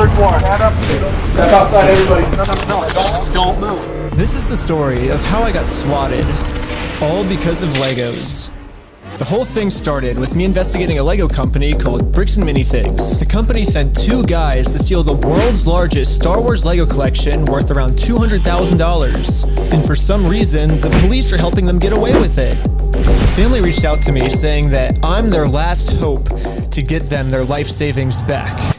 third floor. Stand up. Step outside, everybody. No. Don't move. This is the story of how I got swatted, all because of Legos. The whole thing started with me investigating a Lego company called Bricks and Minifigs. The company sent two guys to steal the world's largest Star Wars Lego collection worth around $200,000. And for some reason, the police are helping them get away with it. The family reached out to me saying that I'm their last hope to get them their life savings back.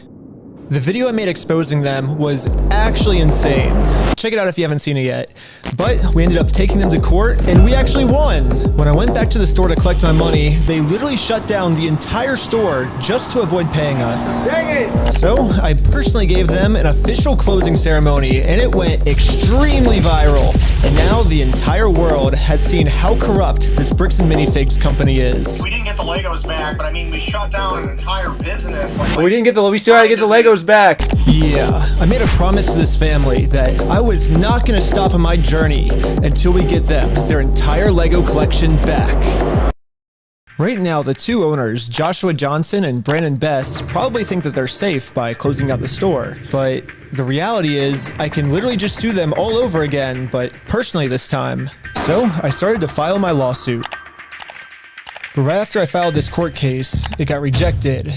The video I made exposing them was actually insane. Check it out if you haven't seen it yet. But we ended up taking them to court and we actually won. When I went back to the store to collect my money, they literally shut down the entire store just to avoid paying us. Dang it! So I personally gave them an official closing ceremony and it went extremely viral. And now the entire world has seen how corrupt this Bricks and Minifigs company is. We didn't get the Legos back, but I mean, we shut down an entire business. We still had to get the Legos back. Yeah, I made a promise to this family that I was not going to stop on my journey until we get them their entire Lego collection back. Right now, the two owners, Joshua Johnson and Brandon Best, probably think that they're safe by closing down the store. But the reality is, I can literally just sue them all over again, but personally this time. So I started to file my lawsuit. But right after I filed this court case, it got rejected.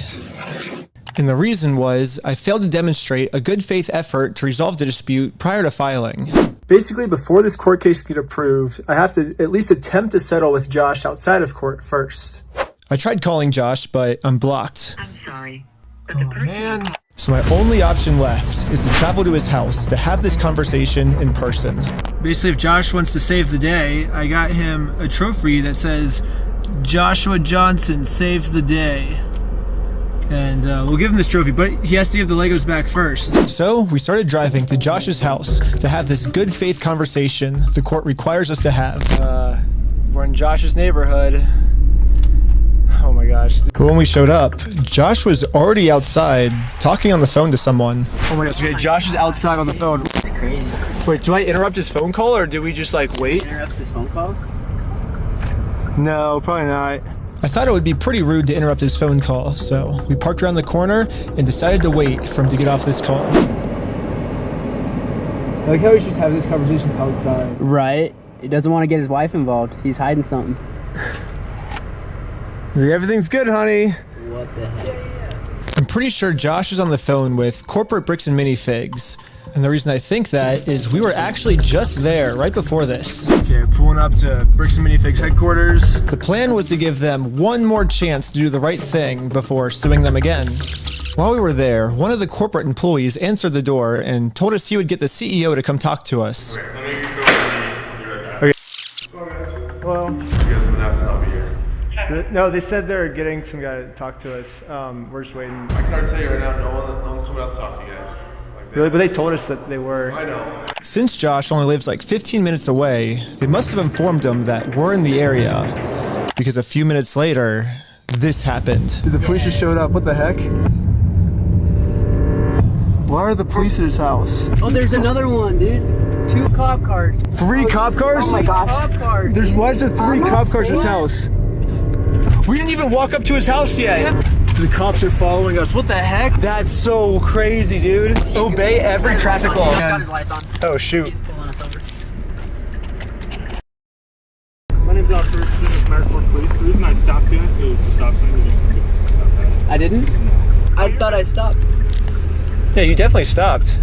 And the reason was, I failed to demonstrate a good faith effort to resolve the dispute prior to filing. Basically, before this court case can get approved, I have to at least attempt to settle with Josh outside of court first. I tried calling Josh, but I'm blocked. I'm sorry. Oh, man. So my only option left is to travel to his house to have this conversation in person. Basically, if Josh wants to save the day, I got him a trophy that says, Joshua Johnson saved the day. And we'll give him this trophy, but he has to give the Legos back first. So we started driving to Josh's house to have this good faith conversation the court requires us to have. We're in Josh's neighborhood. Oh my gosh. But when we showed up, Josh was already outside talking on the phone to someone. Oh my gosh, okay, Josh is outside on the phone. It's crazy. Wait, do I interrupt his phone call or do we just like wait? Interrupt his phone call? No, probably not. I thought it would be pretty rude to interrupt his phone call, so we parked around the corner and decided to wait for him to get off this call. I like how he's just having this conversation outside. Right. He doesn't want to get his wife involved. He's hiding something. Everything's good, honey. What the heck? I'm pretty sure Josh is on the phone with corporate Bricks and Minifigs. And the reason I think that is we were actually just there right before this. Okay, pulling up to Bricks and Minifigs headquarters. The plan was to give them one more chance to do the right thing before suing them again. While we were there, one of the corporate employees answered the door and told us he would get the CEO to come talk to us. Okay, let me go and be right back. Okay. Hello. You guys have asked to help me here. No, they said they're getting some guy to talk to us. We're just waiting. I can already tell you right now, no one's coming out to talk to you guys. Really? But they told us that they were. I know. Since Josh only lives like 15 minutes away, they must have informed him that we're in the area. Because a few minutes later, this happened. Dude, the police just showed up. What the heck? Why are the police at his house? Oh, there's another one, dude. 2 cop cars. 3 cop cars? Oh my gosh. Cop cars. Why is there 3 cop cars at his house? We didn't even walk up to his house yet. The cops are following us. What the heck? That's so crazy, dude. Obey every traffic law. He's got his lights on. Oh, shoot. He's pulling us over. My name's Officer. This is American Police. The reason I stopped you is the stop sign. You didn't stop that. I didn't? No. I thought I stopped. Yeah, you definitely stopped.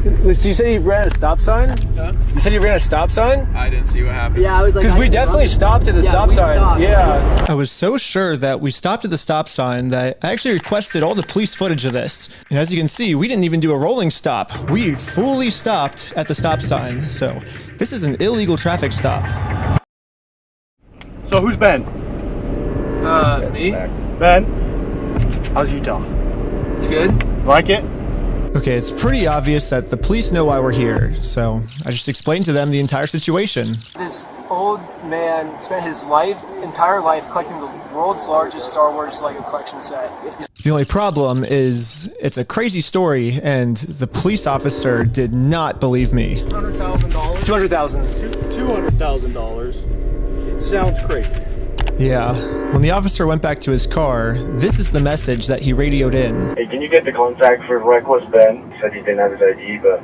So you said you ran a stop sign? Huh? You said you ran a stop sign? I didn't see what happened. Yeah, I was like... Because we definitely stopped at the stop sign. Stopped. Yeah. I was so sure that we stopped at the stop sign that I actually requested all the police footage of this. And as you can see, we didn't even do a rolling stop. We fully stopped at the stop sign. So this is an illegal traffic stop. So who's Ben? Me? Ben? How's Utah? It's good. Like it? Okay, it's pretty obvious that the police know why we're here, so I just explained to them the entire situation. This old man spent his entire life collecting the world's largest Star Wars Lego collection set. The only problem is it's a crazy story, and the police officer did not believe me. $200,000? $200,000. $200,000. It sounds crazy. Yeah, when the officer went back to his car, this is the message that he radioed in. Hey, can you get the contact for Reckless Ben? He said he didn't have his ID, but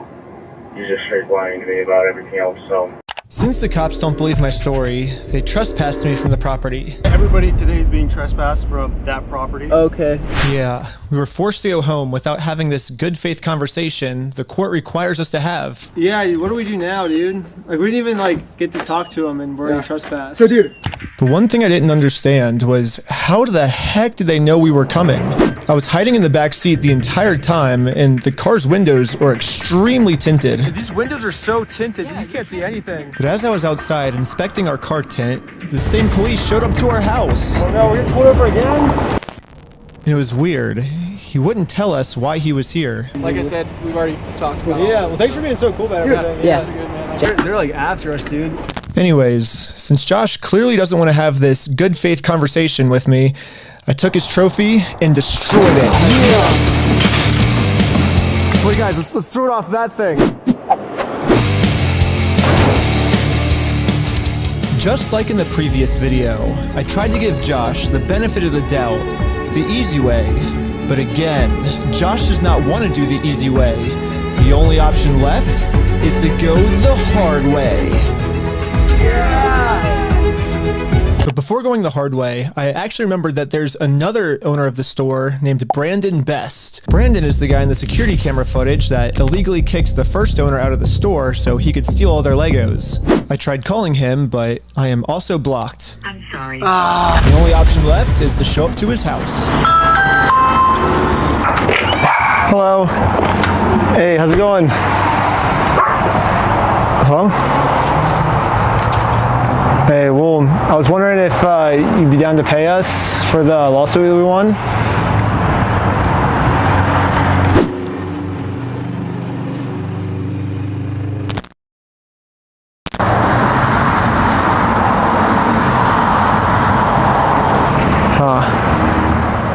he's just straight lying to me about everything else, so... Since the cops don't believe my story, they trespassed me from the property. Everybody today is being trespassed from that property. Okay. Yeah, we were forced to go home without having this good faith conversation the court requires us to have. Yeah, what do we do now, dude? Like, we didn't even, like, get to talk to him, and we're in trespass. So, dude. The one thing I didn't understand was how the heck did they know we were coming? I was hiding in the back seat the entire time, and the car's windows were extremely tinted. These windows are so tinted, you can't see anything. But as I was outside inspecting our car tint, the same police showed up to our house. Oh no, we're getting pulled over again? And it was weird. He wouldn't tell us why he was here. Like I said, we've already talked about Yeah, well, thanks for being so cool about everything. Yeah. They're like after us, dude. Anyways, since Josh clearly doesn't want to have this good faith conversation with me, I took his trophy and destroyed it. Wait, guys, let's throw it off that thing. Just like in the previous video, I tried to give Josh the benefit of the doubt, the easy way. But again, Josh does not want to do the easy way. The only option left is to go the hard way. But before going the hard way, I actually remembered that there's another owner of the store named Brandon Best. Brandon is the guy in the security camera footage that illegally kicked the first owner out of the store so he could steal all their Legos. I tried calling him, but I am also blocked. I'm sorry. The only option left is to show up to his house. Hello. Hey, how's it going? Hello? Hey, well, I was wondering if you'd be down to pay us for the lawsuit that we won.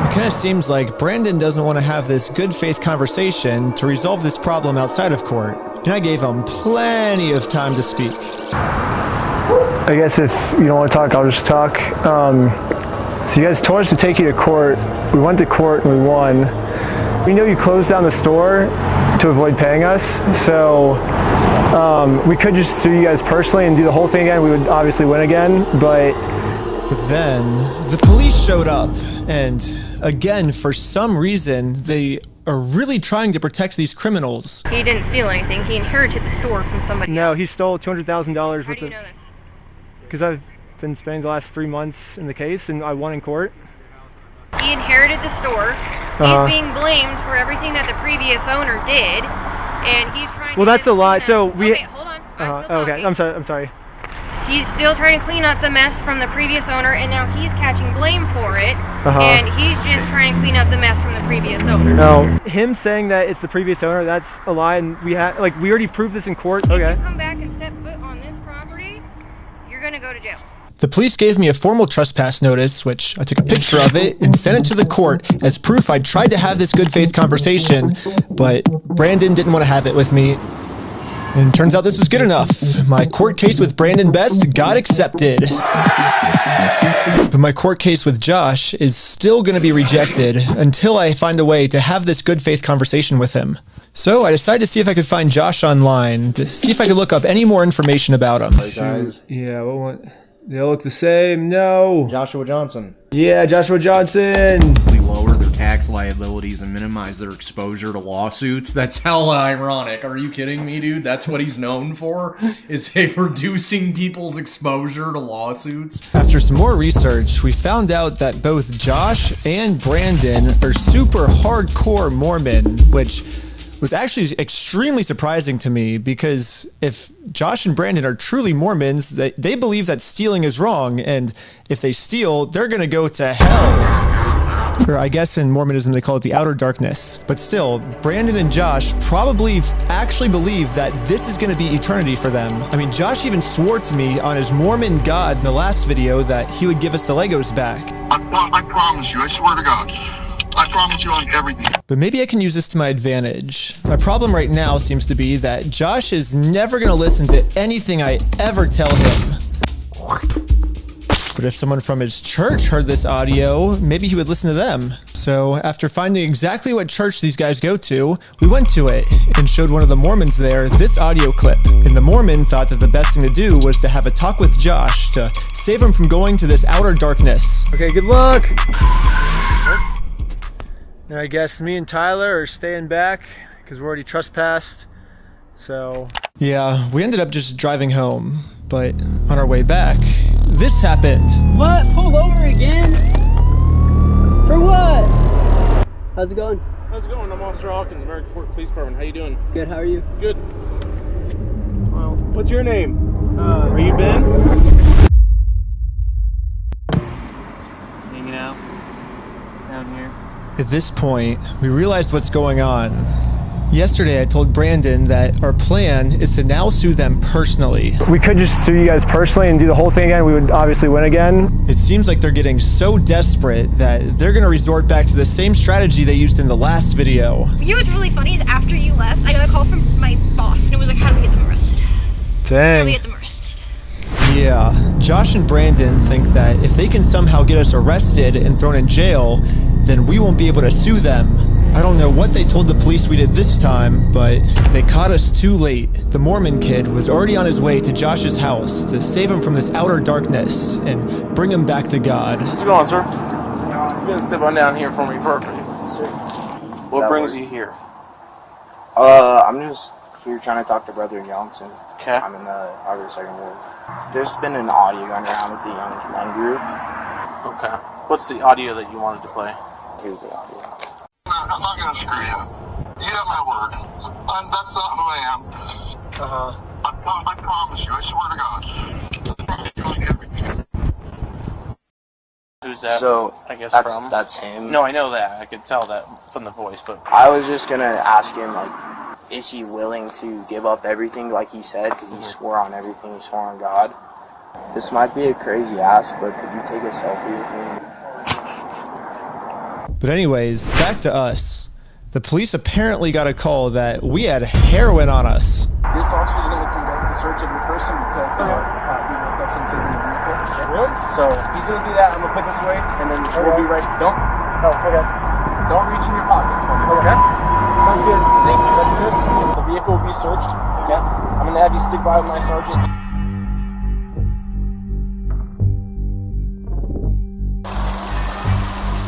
It kind of seems like Brandon doesn't want to have this good faith conversation to resolve this problem outside of court. And I gave him plenty of time to speak. I guess if you don't want to talk, I'll just talk. So you guys told us to take you to court. We went to court and we won. We know you closed down the store to avoid paying us, so we could just sue you guys personally and do the whole thing again. We would obviously win again, But then the police showed up, and again, for some reason, they are really trying to protect these criminals. He didn't steal anything. He inherited the store from somebody else. No, he stole $200,000 How with do you it. know this? Because I've been spending the last 3 months in the case, and I won in court. He inherited the store. He's being blamed for everything that the previous owner did, and he's trying. Well, to that's a lie. So we. Okay, hold on. I'm still okay, talking. I'm sorry. He's still trying to clean up the mess from the previous owner, and now he's catching blame for it. And he's just trying to clean up the mess from the previous owner. No, him saying that it's the previous owner, that's a lie, and we already proved this in court. If Okay. you come back and step foot on this property, you're gonna go to jail. The police gave me a formal trespass notice, which I took a picture of it and sent it to the court as proof I tried to have this good faith conversation, but Brandon didn't want to have it with me. And turns out this was good enough. My court case with Brandon Best got accepted. But my court case with Josh is still going to be rejected until I find a way to have this good faith conversation with him. So I decided to see if I could find Josh online, to see if I could look up any more information about him. Guys. Yeah, they all look the same. No. Joshua Johnson. Yeah, Joshua Johnson. We lower their tax liabilities and minimize their exposure to lawsuits. That's hella ironic. Are you kidding me, dude? That's what he's known for, is reducing people's exposure to lawsuits. After some more research, we found out that both Josh and Brandon are super hardcore Mormon, which was actually extremely surprising to me, because if Josh and Brandon are truly Mormons, they believe that stealing is wrong, and if they steal, they're gonna go to hell. Or I guess in Mormonism they call it the outer darkness. But still, Brandon and Josh probably actually believe that this is gonna be eternity for them. I mean, Josh even swore to me on his Mormon God in the last video that he would give us the Legos back. I promise you, I swear to God. I promise you on everything. But maybe I can use this to my advantage. My problem right now seems to be that Josh is never going to listen to anything I ever tell him. But But if someone from his church heard this audio, maybe he would listen to them. So after finding exactly what church these guys go to, we went to it and showed one of the Mormons there this audio clip. And the Mormon thought that the best thing to do was to have a talk with Josh to save him from going to this outer darkness. Okay, good luck. And I guess me and Tyler are staying back because we're already trespassed. So yeah, we ended up just driving home, but on our way back, this happened. What? Pulled over again? For what? How's it going? How's it going? I'm Officer Hawkins, American Fork Police Department. How you doing? Good, how are you? Good. Well, what's your name? Are you Ben? Hanging out down here. At this point, we realized what's going on. Yesterday, I told Brandon that our plan is to now sue them personally. we could just sue you guys personally and do the whole thing again. We would obviously win again. It seems like they're getting so desperate that they're gonna resort back to the same strategy they used in the last video. You know what's really funny is after you left, I got a call from my boss, and it was like, how do we get them arrested? How do we Dang. get them arrested? Yeah, Josh and Brandon think that if they can somehow get us arrested and thrown in jail, then we won't be able to sue them. I don't know what they told the police we did this time, but they caught us too late. The Mormon kid was already on his way to Josh's house to save him from this outer darkness and bring him back to God. How's it going, sir? You can sit on down here for me, perfect. Sir. What brings you here? I'm just here trying to talk to Brother Johnson. Okay. I'm in the Harvard Second Ward. There's been an audio going around with the young men group. Okay. What's the audio that you wanted to play? Here's the audio. I'm not going to screw you. You have my word. That's not who I am. Uh-huh. I promise you. I swear to God. Who's that? So, I guess that's him. No, I know that. I could tell that from the voice, but I was just going to ask him, like, is he willing to give up everything like he said? Because he swore on everything. He swore on God. This might be a crazy ask, but could you take a selfie with me? But anyways, back to us. The police apparently got a call that we had heroin on us. This officer is going to conduct the search of your person because there are illegal substances in the vehicle. Really? So he's going to do that. I'm going to put this away, and then we'll be right. Don't reach in your pockets for me. Okay? Sounds good. Thank you. Let's do this. The vehicle will be searched. Okay? I'm going to have you stick by with my sergeant.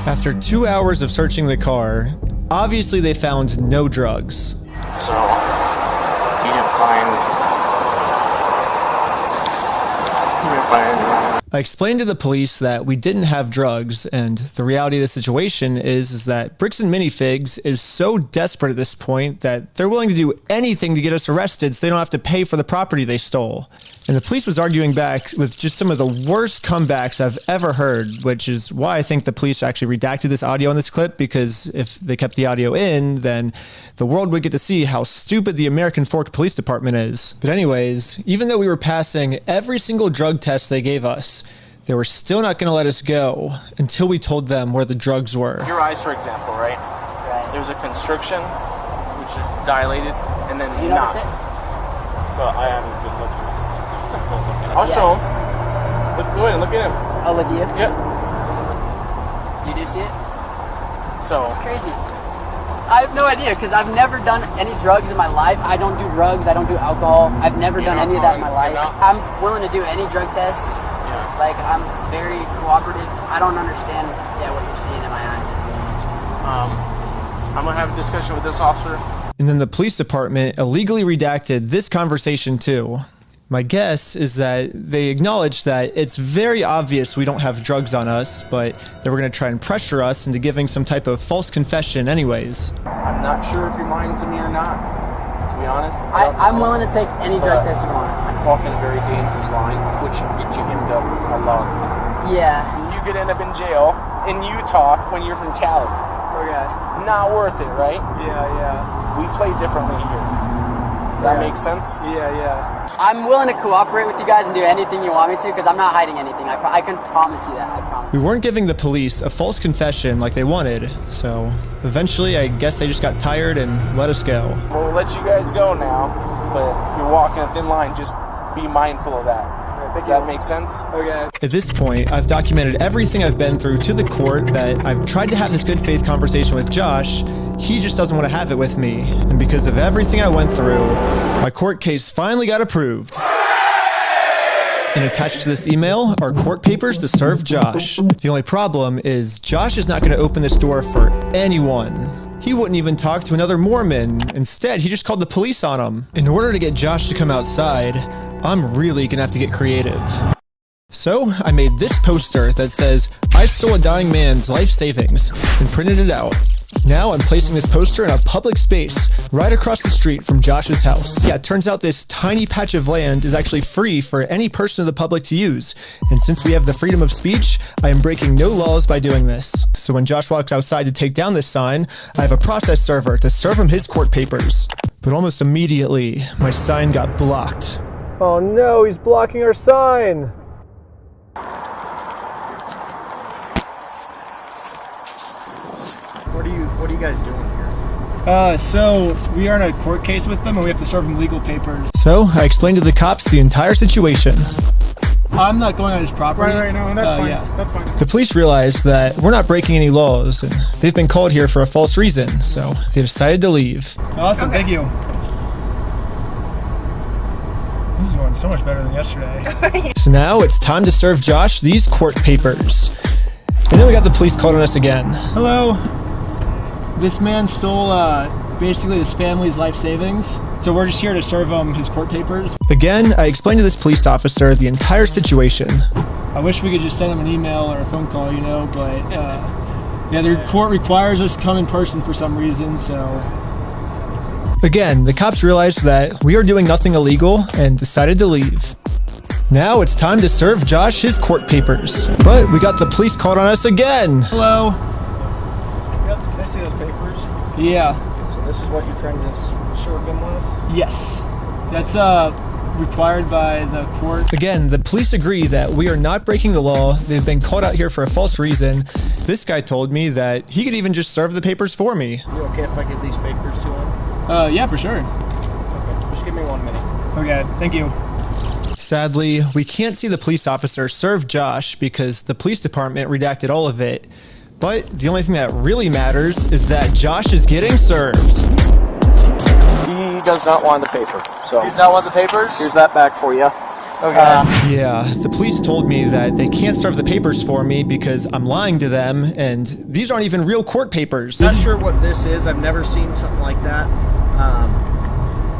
After 2 hours of searching the car, obviously they found no drugs. So, you didn't find I explained to the police that we didn't have drugs, and the reality of the situation is that Bricks and Minifigs is so desperate at this point that they're willing to do anything to get us arrested so they don't have to pay for the property they stole. And the police was arguing back with just some of the worst comebacks I've ever heard, which is why I think the police actually redacted this audio in this clip, because if they kept the audio in, then the world would get to see how stupid the American Fork Police Department is. But anyways, even though we were passing every single drug test they gave us, they were still not going to let us go until we told them where the drugs were. your eyes, for example, right? There's a constriction, which is dilated, and then Do you notice it? So I haven't been looking at this. I'll show him. Go ahead and look at him. Oh, look at you? Yep. You do see it? So It's crazy. I have no idea, because I've never done any drugs in my life. I don't do drugs. I don't do alcohol. I've never done any of that in my life. I'm willing to do any drug tests. Like, I'm very cooperative. I don't understand, what you're seeing in my eyes. I'm gonna have a discussion with this officer. And then the police department illegally redacted this conversation too. My guess is that they acknowledged that it's very obvious we don't have drugs on us, but they were going to try and pressure us into giving some type of false confession anyways. I'm not sure if you're lying to me or not, to be honest. I'm willing to take any drug test you want. Walking a very dangerous line, which will get you end up a lot of time. Yeah. You could end up in jail in Utah when you're from Cali. Okay. Not worth it, right? Yeah. We play differently here. Does that make sense? Yeah. I'm willing to cooperate with you guys and do anything you want me to, because I'm not hiding anything. I can promise you that. I promise. We weren't giving the police a false confession like they wanted, so eventually I guess they just got tired and let us go. We'll let you guys go now, but you're walking a thin line. Just be mindful of that. Does that make sense? Okay. At this point, I've documented everything I've been through to the court, that I've tried to have this good faith conversation with Josh. He just doesn't want to have it with me. And because of everything I went through, my court case finally got approved. And attached to this email are court papers to serve Josh. The only problem is Josh is not going to open this door for anyone. He wouldn't even talk to another Mormon. Instead, he just called the police on him. In order to get Josh to come outside, I'm really gonna have to get creative. So I made this poster that says, "I stole a dying man's life savings," and printed it out. Now I'm placing this poster in a public space right across the street from Josh's house. Yeah, it turns out this tiny patch of land is actually free for any person of the public to use. And since we have the freedom of speech, I am breaking no laws by doing this. So when Josh walks outside to take down this sign, I have a process server to serve him his court papers. But almost immediately, my sign got blocked. Oh no, he's blocking our sign. What are you guys doing here? So we are in a court case with them and we have to serve them legal papers. So I explained to the cops the entire situation. I'm not going on his property. Right, no, that's fine. Yeah. That's fine. The police realized that we're not breaking any laws and they've been called here for a false reason, so they decided to leave. Awesome, thank you. This is going so much better than yesterday. So now it's time to serve Josh these court papers. And then we got the police called on us again. Hello. This man stole basically his family's life savings. So we're just here to serve him his court papers. Again, I explained to this police officer the entire situation. I wish we could just send him an email or a phone call, you know, but yeah, the court requires us to come in person for some reason, so. Again, the cops realized that we are doing nothing illegal and decided to leave. Now it's time to serve Josh his court papers. But we got the police called on us again. Hello. Yep, can I see those papers? Yeah. So this is what you're trying to serve him with? Yes. That's required by the court. Again, the police agree that we are not breaking the law. They've been called out here for a false reason. This guy told me that he could even just serve the papers for me. You okay if I give these papers to him? Yeah, for sure. Okay, just give me 1 minute. Okay, thank you. Sadly, we can't see the police officer serve Josh because the police department redacted all of it. But the only thing that really matters is that Josh is getting served. He does not want the paper. So He's not want the papers? here's that back for you. Okay. Yeah, the police told me that they can't serve the papers for me because I'm lying to them, and these aren't even real court papers. Not sure what this is. I've never seen something like that.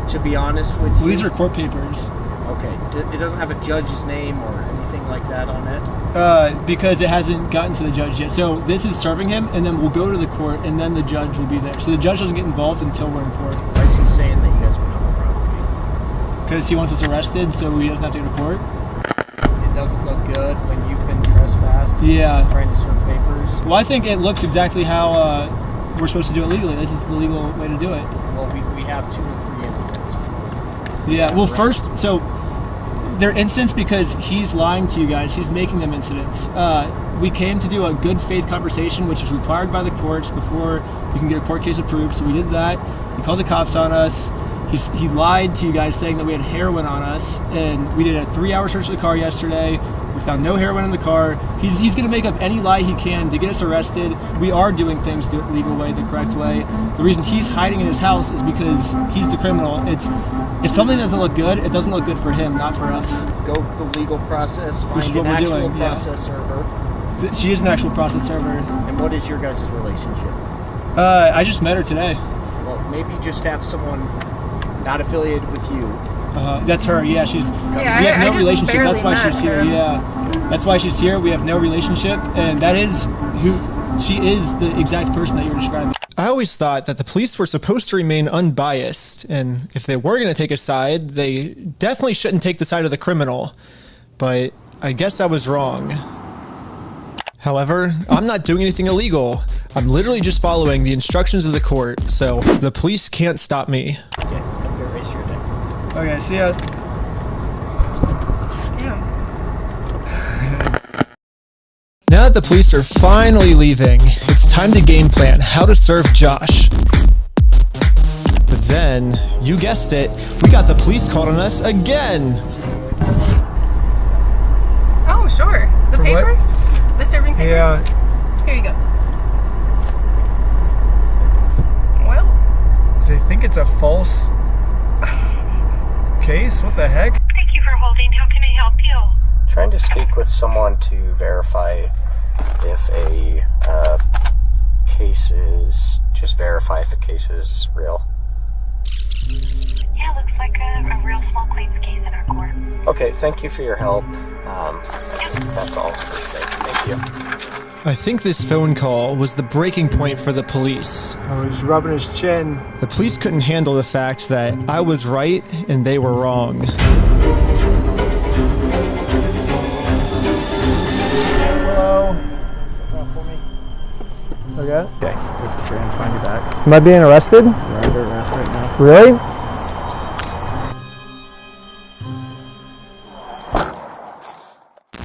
To be honest with you. These are court papers. Okay. It doesn't have a judge's name or anything like that on it? Because it hasn't gotten to the judge yet. So this is serving him, and then we'll go to the court, and then the judge will be there. So the judge doesn't get involved until we're in court. Why is he saying that you guys went on the property? Because he wants us arrested, so he doesn't have to go to court. It doesn't look good when you've been trespassed. Yeah. Trying to serve papers. Well, I think it looks exactly how we're supposed to do it legally. This is the legal way to do it. Well, we have 2 or 3 incidents. Yeah, well, first, so they're incidents because he's lying to you guys. He's making them incidents. We came to do a good faith conversation, which is required by the courts before you can get a court case approved. So we did that. He called the cops on us. He lied to you guys saying that we had heroin on us. And we did a 3-hour search of the car yesterday. We found no heroin in the car. He's going to make up any lie he can to get us arrested. We are doing things the legal way, the correct way. The reason he's hiding in his house is because he's the criminal. If something doesn't look good, it doesn't look good for him, not for us. Go through the legal process, Which is find what an we're actual doing, yeah. process server. She is an actual process server. And what is your guys' relationship? I just met her today. Well, maybe just have someone not affiliated with you. That's her, yeah, we have no relationship, that's why she's here, yeah. That's why she's here, we have no relationship, and that is she is the exact person that you're describing. I always thought that the police were supposed to remain unbiased, and if they were going to take a side, they definitely shouldn't take the side of the criminal. But I guess I was wrong. However, I'm not doing anything illegal. I'm literally just following the instructions of the court, so the police can't stop me. Okay, have a good rest of your day. Okay, see ya. Now that the police are finally leaving, it's time to game plan how to serve Josh. But then, you guessed it, we got the police called on us again. Yeah. Here you go. Well. They think it's a false case? What the heck? Thank you for holding. How can I help you? Trying to speak with someone to verify if a case is, just verify if a case is real. Yeah, looks like a real small claims case in our court. Okay, thank you for your help. That's all for today. Thank you. I think this phone call was the breaking point for the police. Oh, he's rubbing his chin. The police couldn't handle the fact that I was right and they were wrong. Hello. For me. Okay. Okay. We're trying to find you back. Am I being arrested? You're under arrest right now. Really?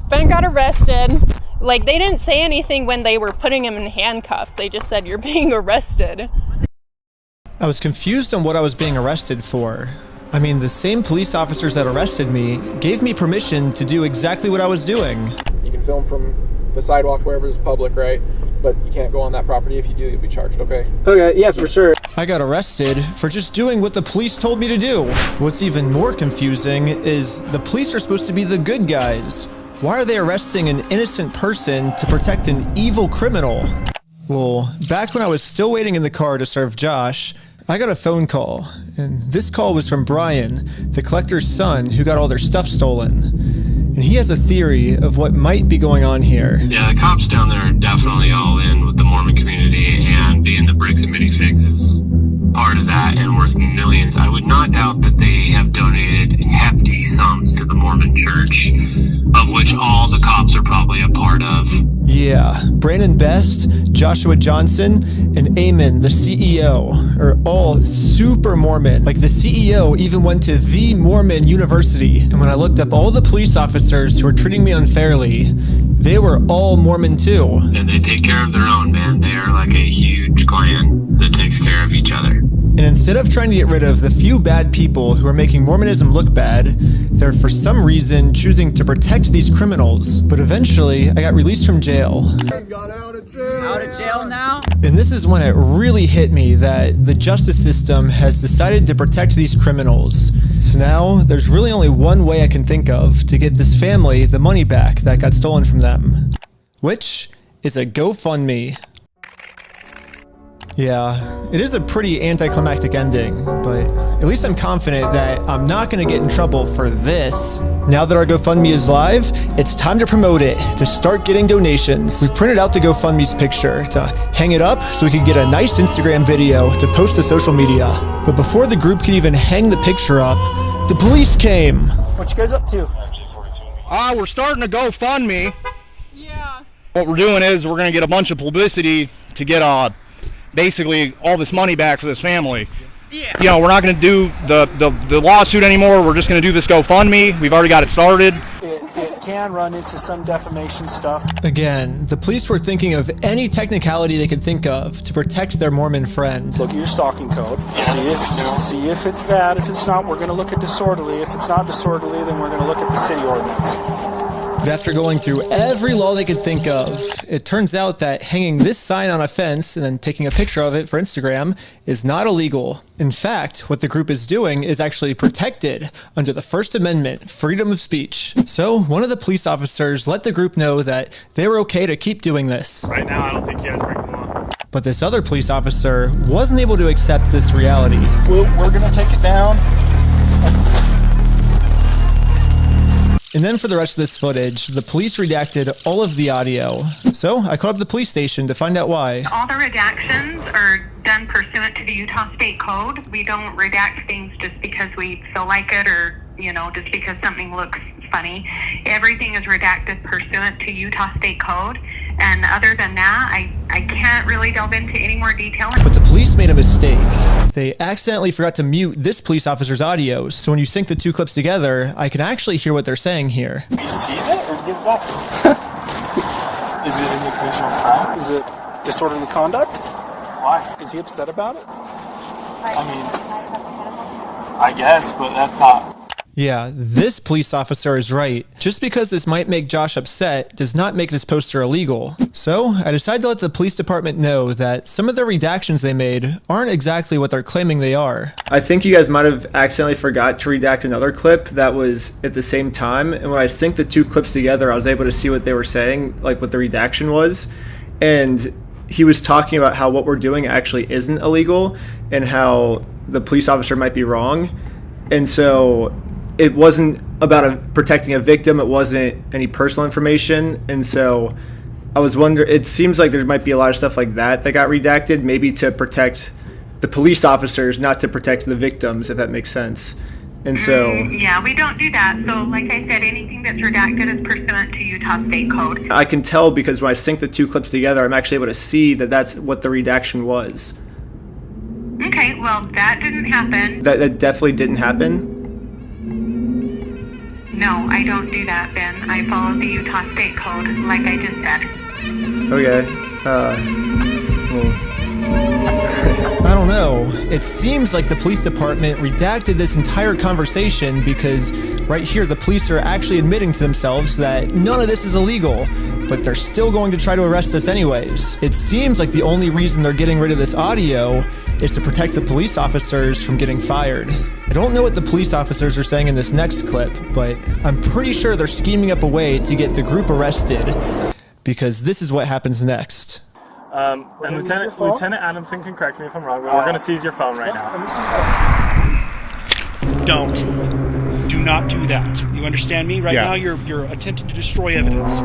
Ben got arrested. Like, they didn't say anything when they were putting him in handcuffs. They just said, you're being arrested. I was confused on what I was being arrested for. I mean, the same police officers that arrested me gave me permission to do exactly what I was doing. You can film from the sidewalk wherever is public, right? But you can't go on that property. If you do, you'll be charged, okay? Okay, yeah, for sure. I got arrested for just doing what the police told me to do. What's even more confusing is the police are supposed to be the good guys. Why are they arresting an innocent person to protect an evil criminal? Well, back when I was still waiting in the car to serve Josh, I got a phone call, and this call was from Brian, the collector's son who got all their stuff stolen. And he has a theory of what might be going on here. Yeah, the cops down there are definitely all in with the Mormon community, and being the bricks and minifigs is part of that and worth millions. I would not doubt that they have donated hefty sums to the Mormon church, of which all the cops are probably a part of. Yeah, Brandon Best, Joshua Johnson, and Eamon, the CEO, are all super Mormon. Like, the CEO even went to the Mormon University. And when I looked up all the police officers who were treating me unfairly, they were all Mormon too. And they take care of their own, man. They are like a huge clan that takes care of each other. And instead of trying to get rid of the few bad people who are making Mormonism look bad, they're for some reason choosing to protect these criminals. But eventually, I got released from jail. Out of jail now? And this is when it really hit me that the justice system has decided to protect these criminals. So now, there's really only one way I can think of to get this family the money back that got stolen from them. Which is a GoFundMe. Yeah, it is a pretty anticlimactic ending, but at least I'm confident that I'm not going to get in trouble for this. Now that our GoFundMe is live, it's time to promote it, to start getting donations. We printed out the GoFundMe's picture to hang it up so we could get a nice Instagram video to post to social media. But before the group could even hang the picture up, the police came. What you guys up to? We're starting a GoFundMe. Yeah. What we're doing is we're going to get a bunch of publicity to get basically all this money back for this family. Yeah. You know, we're not going to do the lawsuit anymore. We're just going to do this GoFundMe. We've already got it started. It can run into some defamation stuff. Again, the police were thinking of any technicality they could think of to protect their Mormon friend. Look at your stalking code. See if it's that. If it's not, we're going to look at disorderly. If it's not disorderly, then we're going to look at the city ordinance. But after going through every law they could think of, it turns out that hanging this sign on a fence and then taking a picture of it for Instagram is not illegal. In fact, what the group is doing is actually protected under the First Amendment, freedom of speech. So one of the police officers let the group know that they were okay to keep doing this. Right now, I don't think you guys break the law. But this other police officer wasn't able to accept this reality. We're going to take it down. And then for the rest of this footage, the police redacted all of the audio. So I called up the police station to find out why. All the redactions are done pursuant to the Utah State Code. We don't redact things just because we feel like it or, just because something looks funny. Everything is redacted pursuant to Utah State Code. And other than that, I can't really delve into any more detail. But the police made a mistake. They accidentally forgot to mute this police officer's audio, so when you sync the two clips together, I can actually hear what they're saying here. He sees it or give it back? Is it an occasional crime? Is it disorderly conduct? Why? Is he upset about it? I guess, but that's not... Yeah, this police officer is right. Just because this might make Josh upset does not make this poster illegal. So I decided to let the police department know that some of the redactions they made aren't exactly what they're claiming they are. I think you guys might have accidentally forgot to redact another clip that was at the same time, and when I synced the two clips together, I was able to see what they were saying, like what the redaction was. And he was talking about how what we're doing actually isn't illegal and how the police officer might be wrong. And so it wasn't about protecting a victim. It wasn't any personal information. And so I was wondering, it seems like there might be a lot of stuff like that got redacted, maybe to protect the police officers, not to protect the victims, if that makes sense. And so... yeah, we don't do that. So like I said, anything that's redacted is pursuant to Utah State Code. I can tell because when I sync the two clips together, I'm actually able to see that that's what the redaction was. Okay, well, that didn't happen. That definitely didn't happen? No, I don't do that, Ben. I follow the Utah State Code, like I just said. Okay. I don't know. It seems like the police department redacted this entire conversation because right here the police are actually admitting to themselves that none of this is illegal, but they're still going to try to arrest us anyways. It seems like the only reason they're getting rid of this audio is to protect the police officers from getting fired. I don't know what the police officers are saying in this next clip, but I'm pretty sure they're scheming up a way to get the group arrested, because this is what happens next. And Lieutenant Adamson can correct me if I'm wrong, but we're going to seize your phone right now. Do not do that. You understand me? Right now you're attempting to destroy evidence.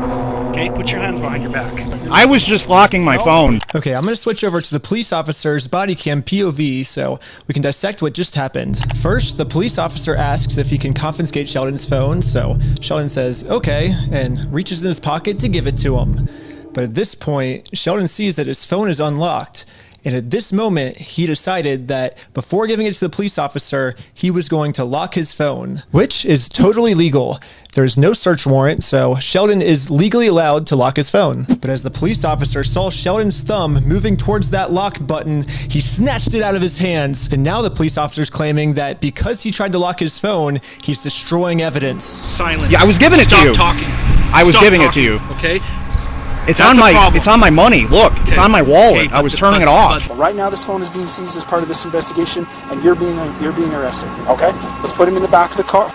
Okay? Put your hands behind your back. I was just locking my phone. Okay, I'm going to switch over to the police officer's body cam POV so we can dissect what just happened. First, the police officer asks if he can confiscate Sheldon's phone, so Sheldon says, okay, and reaches in his pocket to give it to him. But at this point, Sheldon sees that his phone is unlocked, and at this moment, he decided that before giving it to the police officer, he was going to lock his phone, which is totally legal. There's no search warrant, so Sheldon is legally allowed to lock his phone. But as the police officer saw Sheldon's thumb moving towards that lock button, he snatched it out of his hands. And now the police officer's claiming that because he tried to lock his phone, he's destroying evidence. Silence. Yeah, I was giving it to you. Stop talking. I was giving it to you. Okay? It's on my money. Look, it's on my wallet. I was turning it off. Right now, this phone is being seized as part of this investigation, and you're being arrested. Okay, let's put him in the back of the car.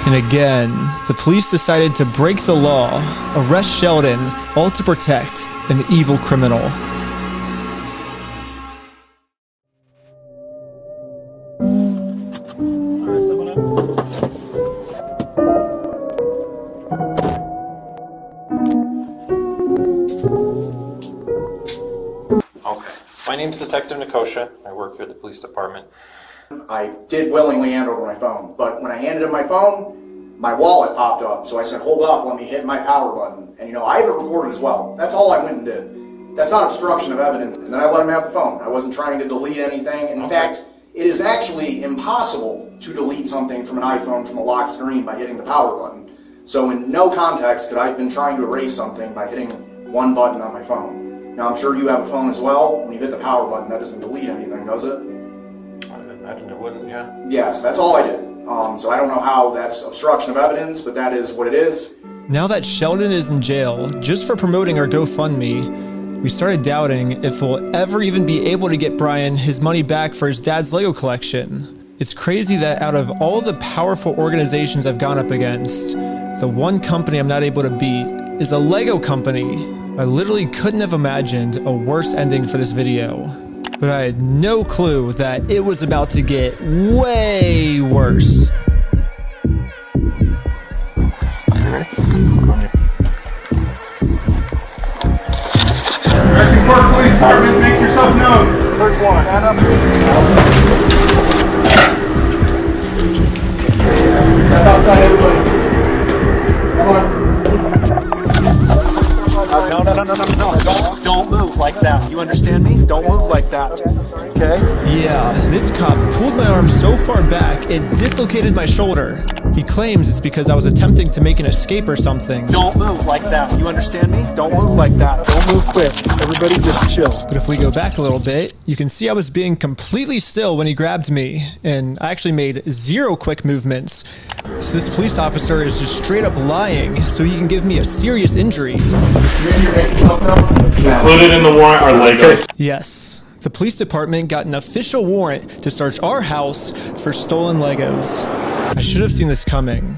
And again, the police decided to break the law, arrest Sheldon, all to protect an evil criminal. My name's Detective Nikosha. I work here at the police department. I did willingly hand over my phone, but when I handed him my phone, my wallet popped up. So I said, hold up, let me hit my power button. And I have it recorded as well. That's all I went and did. That's not obstruction of evidence. And then I let him have the phone. I wasn't trying to delete anything. In fact, it is actually impossible to delete something from an iPhone from a locked screen by hitting the power button. So in no context could I have been trying to erase something by hitting one button on my phone. Now, I'm sure you have a phone as well. When you hit the power button, that doesn't delete anything, does it? I imagine it wouldn't, yeah. Yeah, so that's all I did. So I don't know how that's obstruction of evidence, but that is what it is. Now that Sheldon is in jail, just for promoting our GoFundMe, we started doubting if we'll ever even be able to get Brian his money back for his dad's Lego collection. It's crazy that out of all the powerful organizations I've gone up against, the one company I'm not able to beat is a Lego company. I literally couldn't have imagined a worse ending for this video, but I had no clue that it was about to get way worse. Directing Park Police Department, make yourself known. Search warrant. Stand up. Step outside, everybody. Come on. No. Don't move like that. You understand me? Don't move like that. Okay? Yeah, this cop pulled my arm so far back, it dislocated my shoulder. He claims it's because I was attempting to make an escape or something. Don't move like that. You understand me? Don't move like that. Don't move quick. Everybody just chill. But if we go back a little bit, you can see I was being completely still when he grabbed me, and I actually made 0 quick movements. So this police officer is just straight up lying so he can give me a serious injury. Included in the warrant are Legos. Yes. The police department got an official warrant to search our house for stolen Legos. I should have seen this coming.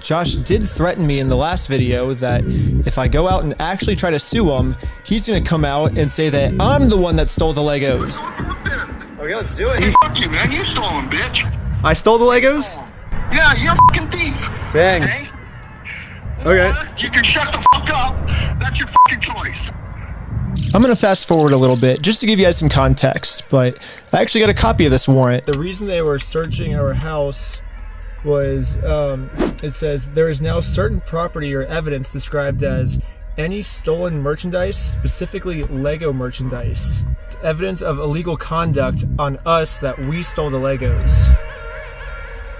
Josh did threaten me in the last video that if I go out and actually try to sue him, he's gonna come out and say that I'm the one that stole the Legos. Okay, let's do it. Fuck you, man. You stole them, bitch. I stole the Legos? Yeah, you're a fucking thief. Dang. Okay. You can shut the fuck up. That's your fucking choice. I'm gonna fast forward a little bit just to give you guys some context, but I actually got a copy of this warrant. The reason they were searching our house was, it says, there is now certain property or evidence described as any stolen merchandise, specifically Lego merchandise. Evidence of illegal conduct on us that we stole the Legos.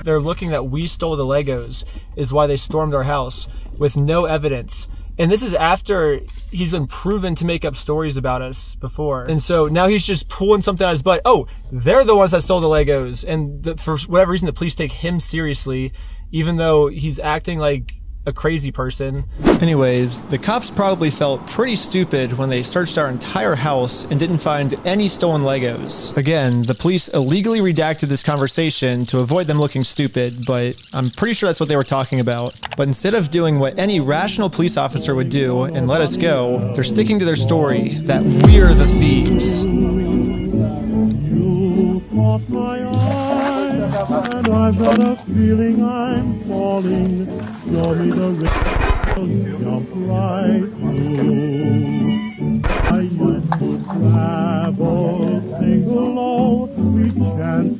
They're looking that we stole the Legos is why they stormed our house with no evidence. And this is after he's been proven to make up stories about us before. And so now he's just pulling something out of his butt. Oh, they're the ones that stole the Legos. And for whatever reason, the police take him seriously, even though he's acting like a crazy person. Anyways, the cops probably felt pretty stupid when they searched our entire house and didn't find any stolen Legos. Again, the police illegally redacted this conversation to avoid them looking stupid, but I'm pretty sure that's what they were talking about. But instead of doing what any rational police officer would do and let us go, they're sticking to their story that we're the thieves. And I've got a feeling I'm falling. Show me the rails, jump right through. I used to travel, sing low, sweet chant.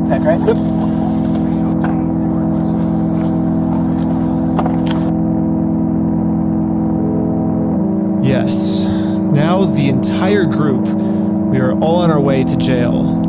Heck, right? Yep. Yes. Now the entire group, we are all on our way to jail.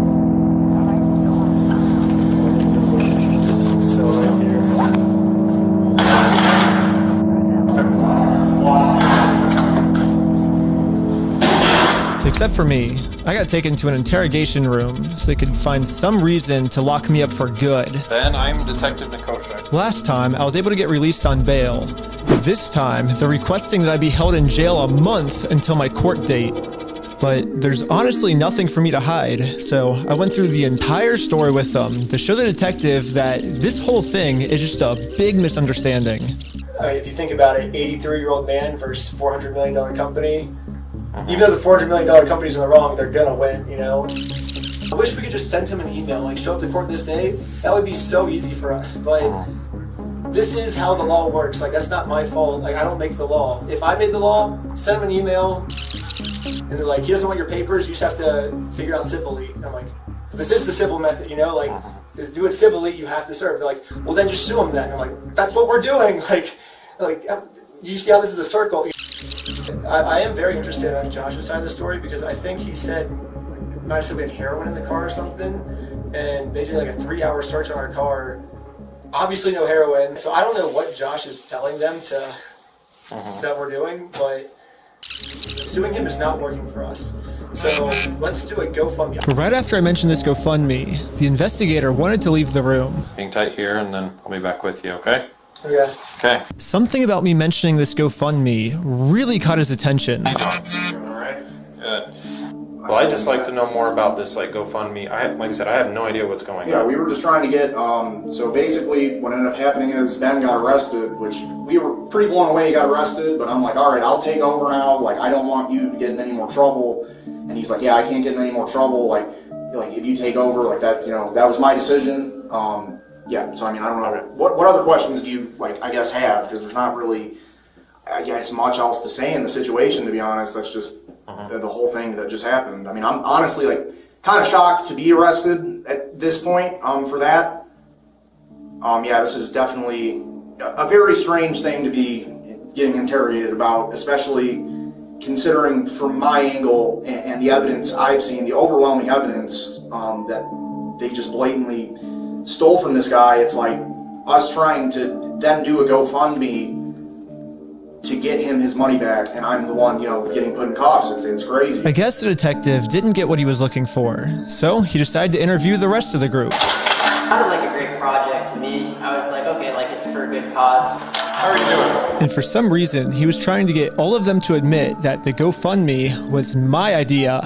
Except for me. I got taken to an interrogation room so they could find some reason to lock me up for good. Ben, I'm Detective Nikosha. Last time, I was able to get released on bail. But this time, they're requesting that I be held in jail a month until my court date. But there's honestly nothing for me to hide, so I went through the entire story with them to show the detective that this whole thing is just a big misunderstanding. If you think about it, 83-year-old man versus $400 million company. Even though the $400 million company's in the wrong, they're gonna win, you know? I wish we could just send him an email, like show up to court this day. That would be so easy for us, but this is how the law works. Like, that's not my fault. Like, I don't make the law. If I made the law, send him an email, and they're like, he doesn't want your papers, you just have to figure out civilly. I'm like, this is the civil method, you know? Like, to do it civilly, you have to serve. They're like, well, then just sue him then. I'm like, that's what we're doing. Like, you see how this is a circle? I am very interested on Josh's side of the story because I think he said, might have said we had heroin in the car or something, and they did like a 3-hour search on our car. Obviously no heroin, so I don't know what Josh is telling them to that we're doing, but suing him is not working for us. So let's do a GoFundMe. Right after I mentioned this GoFundMe, the investigator wanted to leave the room. Hang tight here and then I'll be back with you, okay? Okay. Okay. Something about me mentioning this GoFundMe really caught his attention. Alright. Good. Well, I'd just like to know more about this, like, GoFundMe. Like I said, I have no idea what's going on. Yeah, we were just trying to get, so basically what ended up happening is Ben got arrested, which we were pretty blown away he got arrested, but I'm like, all right, I'll take over now. Like, I don't want you to get in any more trouble. And he's like, yeah, I can't get in any more trouble. Like if you take over, like that, you know, that was my decision. Yeah, so I mean, I don't know. What other questions do you, like, I guess, have? Because there's not really, I guess, much else to say in the situation, to be honest. That's just the whole thing that just happened. I mean, I'm honestly, like, kind of shocked to be arrested at this point for that. yeah, this is definitely a very strange thing to be getting interrogated about, especially considering from my angle and the evidence I've seen, the overwhelming evidence that they just blatantly stole from this guy. It's like us trying to then do a GoFundMe to get him his money back, and I'm the one, you know, getting put in cuffs. It's crazy. I guess the detective didn't get what he was looking for, so he decided to interview the rest of the group. It sounded like a great project to me. I was like, okay, like it's for a good cause. How are you doing? And for some reason, he was trying to get all of them to admit that the GoFundMe was my idea.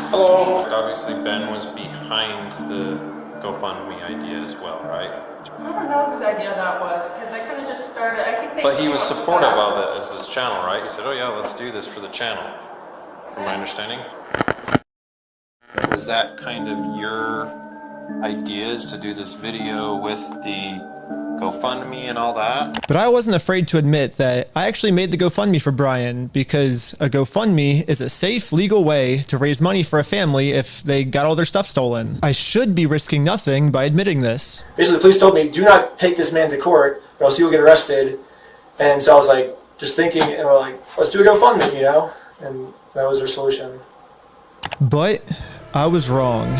Hello. Obviously, Ben was behind the GoFundMe idea as well, right? I don't know whose idea that was, because I kind of just started, I think they... But he was supportive of it as his channel, right? He said, oh yeah, let's do this for the channel, from my understanding. Was that kind of your ideas to do this video with the GoFundMe and all that? But I wasn't afraid to admit that I actually made the GoFundMe for Brian, because a GoFundMe is a safe, legal way to raise money for a family if they got all their stuff stolen. I should be risking nothing by admitting this. Basically, the police told me, do not take this man to court, or else you'll get arrested. And so I was like, just thinking, and we're like, let's do a GoFundMe, you know? And that was their solution. But I was wrong.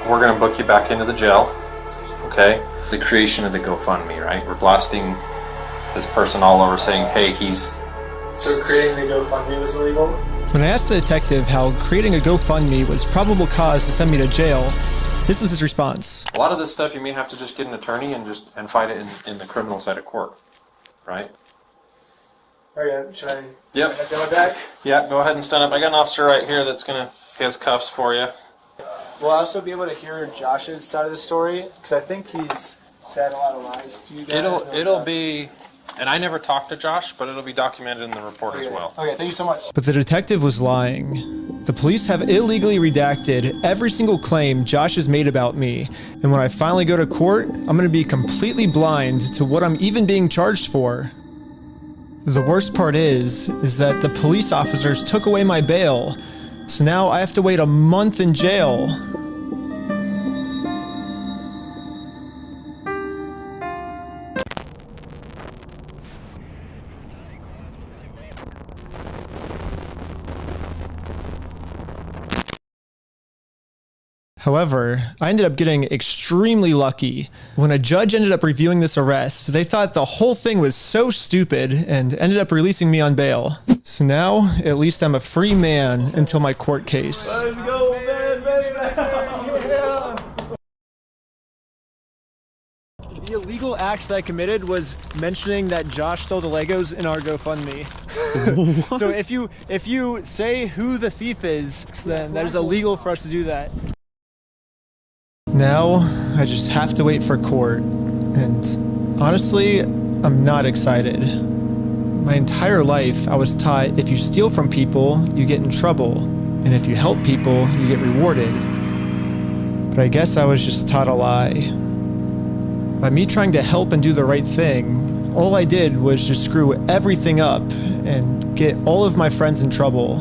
We're gonna book you back into the jail, okay? The creation of the GoFundMe, right? We're blasting this person all over saying, hey, he's... So creating the GoFundMe was illegal? When I asked the detective how creating a GoFundMe was probable cause to send me to jail, this was his response. A lot of this stuff you may have to just get an attorney and fight it in the criminal side of court, right? Okay, should I... Yep. Can I go back? Yeah, go ahead and stand up. I got an officer right here that's gonna... He has cuffs for you. Will I also be able to hear Josh's side of the story? Because I think he's said a lot of lies to you guys. It'll be... And I never talked to Josh, but it'll be documented in the report as well. Okay, thank you so much. But the detective was lying. The police have illegally redacted every single claim Josh has made about me. And when I finally go to court, I'm going to be completely blind to what I'm even being charged for. The worst part is that the police officers took away my bail. So now I have to wait a month in jail. However, I ended up getting extremely lucky. When a judge ended up reviewing this arrest, they thought the whole thing was so stupid and ended up releasing me on bail. So now, at least I'm a free man until my court case. Let's go, man, yeah. The illegal act that I committed was mentioning that Josh stole the Legos in our GoFundMe. So if you say who the thief is, then that is illegal for us to do that. Now, I just have to wait for court, and honestly, I'm not excited. My entire life, I was taught if you steal from people, you get in trouble, and if you help people, you get rewarded. But I guess I was just taught a lie. By me trying to help and do the right thing, all I did was just screw everything up and get all of my friends in trouble.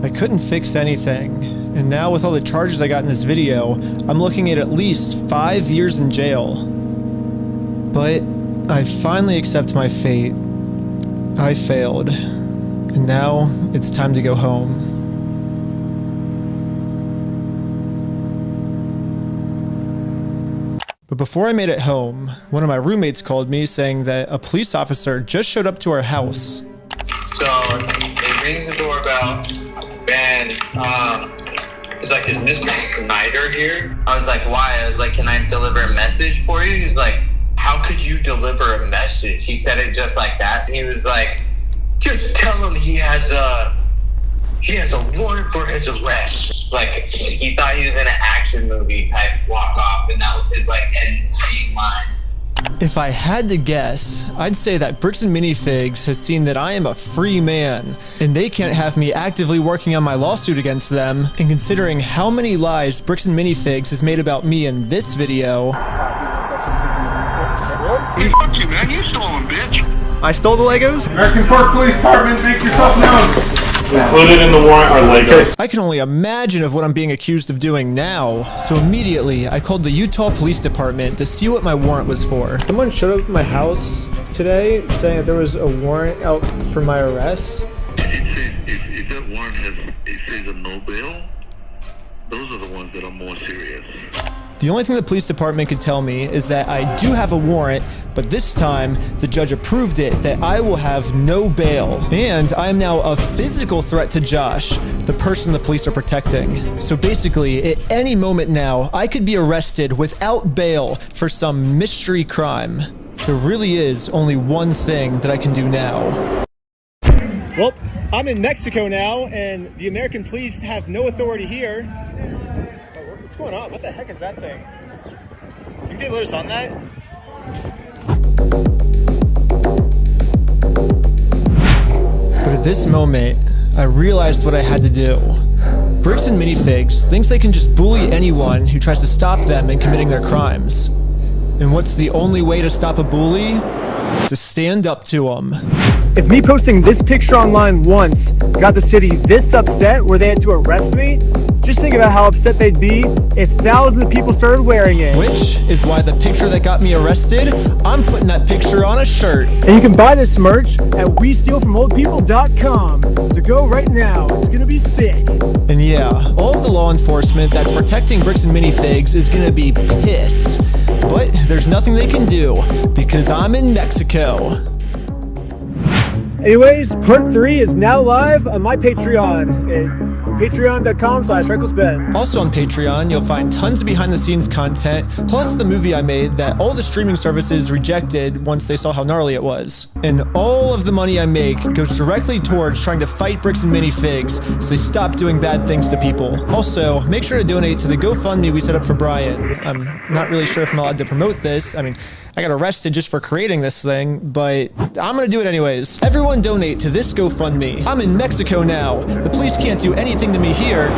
I couldn't fix anything. And now with all the charges I got in this video, I'm looking at least 5 years in jail. But I finally accept my fate. I failed. And now it's time to go home. But before I made it home, one of my roommates called me saying that a police officer just showed up to our house. So it rings the doorbell, and it's like, is Mr. Snyder here? I was like, why? I was like, can I deliver a message for you? He's like, how could you deliver a message? He said it just like that. He was like, just tell him he has a warrant for his arrest. Like, he thought he was in an action movie type walk off, and that was his like end scene line. If I had to guess, I'd say that Bricks and Minifigs has seen that I am a free man, and they can't have me actively working on my lawsuit against them, and considering how many lies Bricks and Minifigs has made about me in this video... Fuck you, man. You stole them, bitch. I stole the Legos? American Park Police Department, make yourself known. Included in the warrant are Legos. I can only imagine of what I'm being accused of doing now. So immediately, I called the Utah Police Department to see what my warrant was for. Someone showed up at my house today saying that there was a warrant out for my arrest. If that warrant says a no bail, those are the ones that are more serious. The only thing the police department could tell me is that I do have a warrant, but this time the judge approved it that I will have no bail. And I am now a physical threat to Josh, the person the police are protecting. So basically, at any moment now, I could be arrested without bail for some mystery crime. There really is only one thing that I can do now. Well, I'm in Mexico now, and the American police have no authority here. What's going on? What the heck is that thing? Can you get loose on that? But at this moment, I realized what I had to do. Bricks and Minifigs thinks they can just bully anyone who tries to stop them in committing their crimes. And what's the only way to stop a bully? To stand up to them. If me posting this picture online once got the city this upset where they had to arrest me, just think about how upset they'd be if thousands of people started wearing it. Which is why the picture that got me arrested, I'm putting that picture on a shirt. And you can buy this merch at WeStealFromOldPeople.com. So go right now, it's gonna be sick. And yeah, all of the law enforcement that's protecting Bricks and Minifigs is gonna be pissed. But there's nothing they can do, because I'm in Mexico. Anyways, part 3 is now live on my Patreon at patreon.com/RecklessBen. Also on Patreon, you'll find tons of behind-the-scenes content, plus the movie I made that all the streaming services rejected once they saw how gnarly it was. And all of the money I make goes directly towards trying to fight Bricks and Minifigs so they stop doing bad things to people. Also, make sure to donate to the GoFundMe we set up for Brian. I'm not really sure if I'm allowed to promote this. I mean, I got arrested just for creating this thing, but I'm gonna do it anyways. Everyone donate to this GoFundMe. I'm in Mexico now. The police can't do anything to me here.